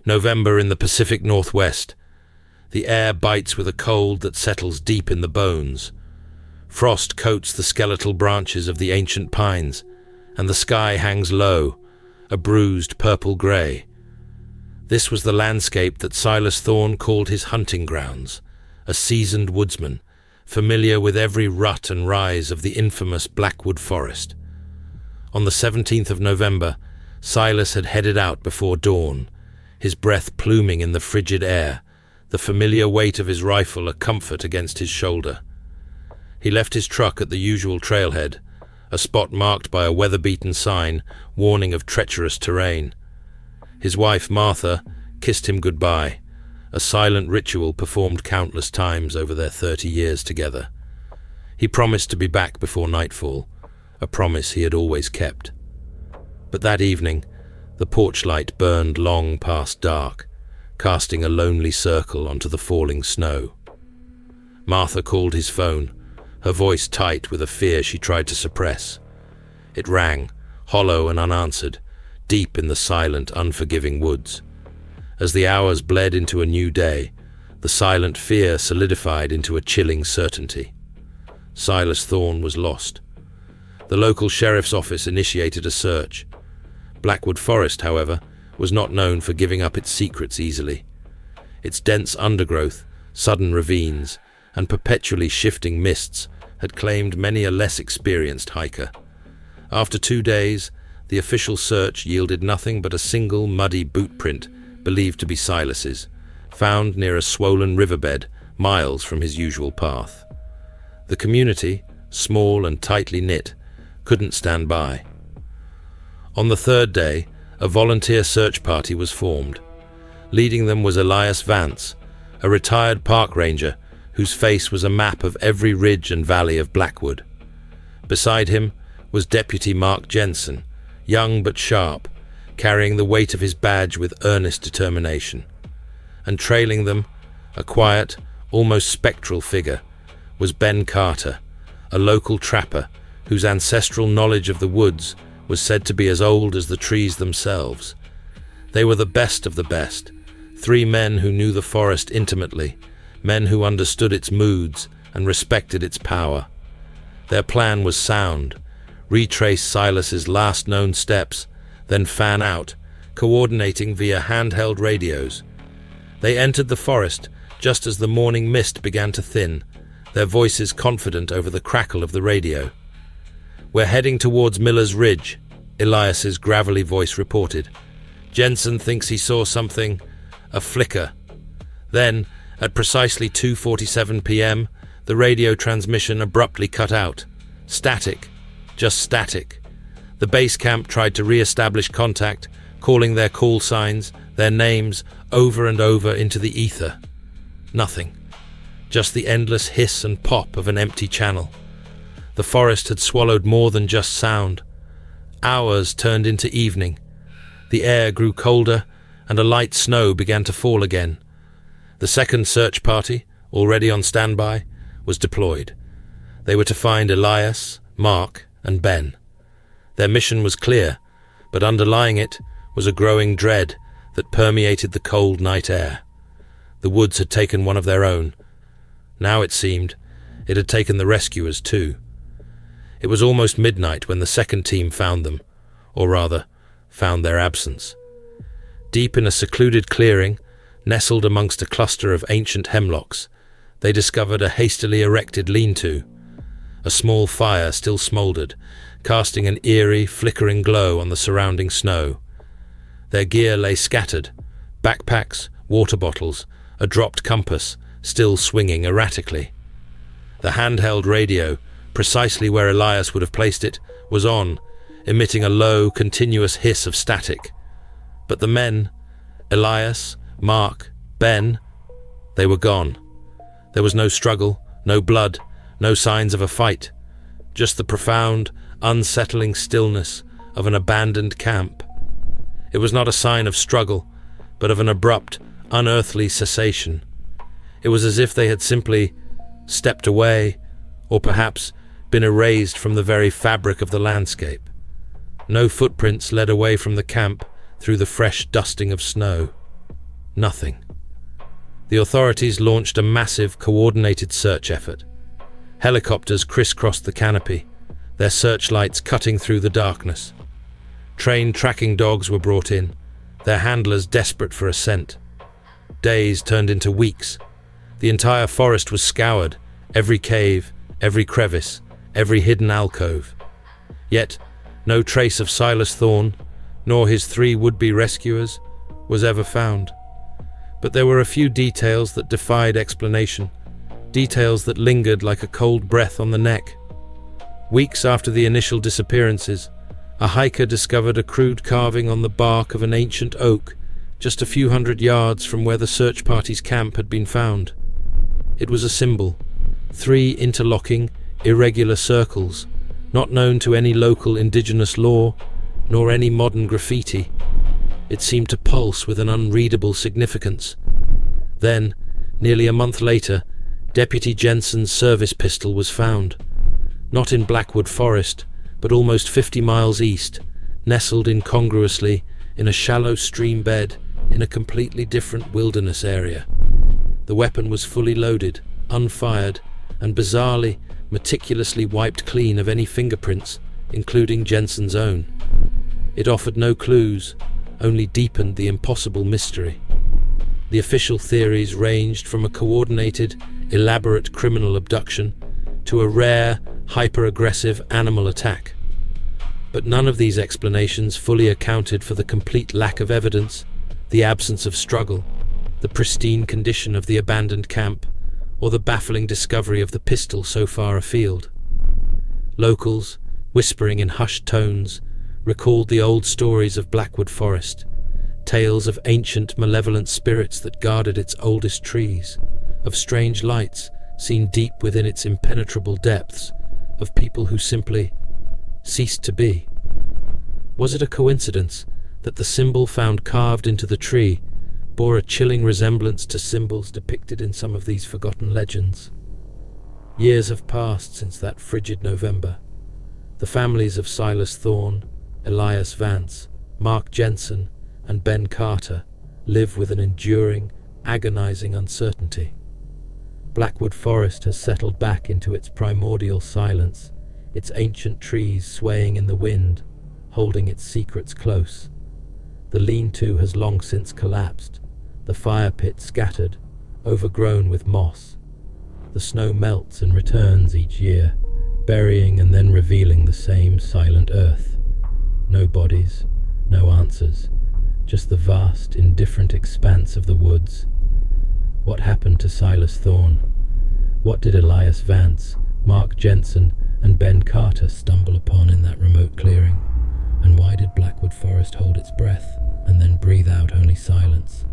November in the Pacific Northwest. The air bites with a cold that settles deep in the bones. Frost coats the skeletal branches of the ancient pines, and the sky hangs low, a bruised purple-grey. This was the landscape that Silas Thorne called his hunting grounds, a seasoned woodsman, familiar with every rut and rise of the infamous Blackwood Forest. On the 17th of November, Silas had headed out before dawn, his breath pluming in the frigid air, the familiar weight of his rifle a comfort against his shoulder. He left his truck at the usual trailhead, a spot marked by a weather-beaten sign warning of treacherous terrain. His wife, Martha, kissed him goodbye, a silent ritual performed countless times over their 30 years together. He promised to be back before nightfall, a promise he had always kept. But that evening, the porch light burned long past dark, casting a lonely circle onto the falling snow. Martha called his phone, her voice tight with a fear she tried to suppress. It rang, hollow and unanswered, deep in the silent, unforgiving woods. As the hours bled into a new day, the silent fear solidified into a chilling certainty. Silas Thorne was lost. The local sheriff's office initiated a search. Blackwood Forest, however, was not known for giving up its secrets easily. Its dense undergrowth, sudden ravines, and perpetually shifting mists had claimed many a less experienced hiker. After 2 days, the official search yielded nothing but a single muddy boot print believed to be Silas's, found near a swollen riverbed miles from his usual path. The community, small and tightly knit, couldn't stand by. On the 3rd day, a volunteer search party was formed. Leading them was Elias Vance, a retired park ranger whose face was a map of every ridge and valley of Blackwood. Beside him was Deputy Mark Jensen, young but sharp, carrying the weight of his badge with earnest determination. And trailing them, a quiet, almost spectral figure, was Ben Carter, a local trapper whose ancestral knowledge of the woods was said to be as old as the trees themselves. They were the best of the best, 3 men who knew the forest intimately, men who understood its moods and respected its power. Their plan was sound: retrace Silas's last known steps, then fan out, coordinating via handheld radios. They entered the forest just as the morning mist began to thin, their voices confident over the crackle of the radio. "We're heading towards Miller's Ridge," Elias's gravelly voice reported. "Jensen thinks he saw something, a flicker." Then, at precisely 2:47 p.m., the radio transmission abruptly cut out. Static. Just static. The base camp tried to re-establish contact, calling their call signs, their names, over and over into the ether. Nothing. Just the endless hiss and pop of an empty channel. The forest had swallowed more than just sound. Hours turned into evening. The air grew colder, and a light snow began to fall again. The second search party, already on standby, was deployed. They were to find Elias, Mark, and Ben. Their mission was clear, but underlying it was a growing dread that permeated the cold night air. The woods had taken one of their own. Now, it seemed, it had taken the rescuers too. It was almost midnight when the second team found them, or rather, found their absence. Deep in a secluded clearing, nestled amongst a cluster of ancient hemlocks, they discovered a hastily erected lean-to. A small fire still smouldered, casting an eerie, flickering glow on the surrounding snow. Their gear lay scattered: backpacks, water bottles, a dropped compass, still swinging erratically. The handheld radio, precisely where Elias would have placed it, was on, emitting a low, continuous hiss of static. But the men, Elias, Mark, Ben, they were gone. There was no struggle, no blood, no signs of a fight, just the profound, unsettling stillness of an abandoned camp. It was not a sign of struggle, but of an abrupt, unearthly cessation. It was as if they had simply stepped away, or perhaps been erased from the very fabric of the landscape. No footprints led away from the camp through the fresh dusting of snow. Nothing. The authorities launched a massive, coordinated search effort. Helicopters crisscrossed the canopy, their searchlights cutting through the darkness. Trained tracking dogs were brought in, their handlers desperate for a scent. Days turned into weeks. The entire forest was scoured, every cave, every crevice, every hidden alcove. Yet, no trace of Silas Thorne, nor his 3 would-be rescuers, was ever found. But there were a few details that defied explanation, details that lingered like a cold breath on the neck. Weeks after the initial disappearances, a hiker discovered a crude carving on the bark of an ancient oak, just a few hundred yards from where the search party's camp had been found. It was a symbol, 3 interlocking, irregular circles, not known to any local indigenous lore, nor any modern graffiti. It seemed to pulse with an unreadable significance. Then, nearly a month later, Deputy Jensen's service pistol was found. Not in Blackwood Forest, but almost 50 miles east, nestled incongruously in a shallow stream bed in a completely different wilderness area. The weapon was fully loaded, unfired, and bizarrely, meticulously wiped clean of any fingerprints, including Jensen's own. It offered no clues, only deepened the impossible mystery. The official theories ranged from a coordinated, elaborate criminal abduction to a rare, hyper-aggressive animal attack. But none of these explanations fully accounted for the complete lack of evidence, the absence of struggle, the pristine condition of the abandoned camp, or the baffling discovery of the pistol so far afield. Locals, whispering in hushed tones, recalled the old stories of Blackwood Forest, tales of ancient malevolent spirits that guarded its oldest trees, of strange lights seen deep within its impenetrable depths, of people who simply ceased to be. Was it a coincidence that the symbol found carved into the tree bore a chilling resemblance to symbols depicted in some of these forgotten legends? Years have passed since that frigid November. The families of Silas Thorne, Elias Vance, Mark Jensen, and Ben Carter live with an enduring, agonizing uncertainty. Blackwood Forest has settled back into its primordial silence, its ancient trees swaying in the wind, holding its secrets close. The lean-to has long since collapsed, the fire pit scattered, overgrown with moss. The snow melts and returns each year, burying and then revealing the same silent earth. No bodies, no answers, just the vast, indifferent expanse of the woods. What happened to Silas Thorne? What did Elias Vance, Mark Jensen, and Ben Carter stumble upon in that remote clearing? And why did Blackwood Forest hold its breath and then breathe out only silence?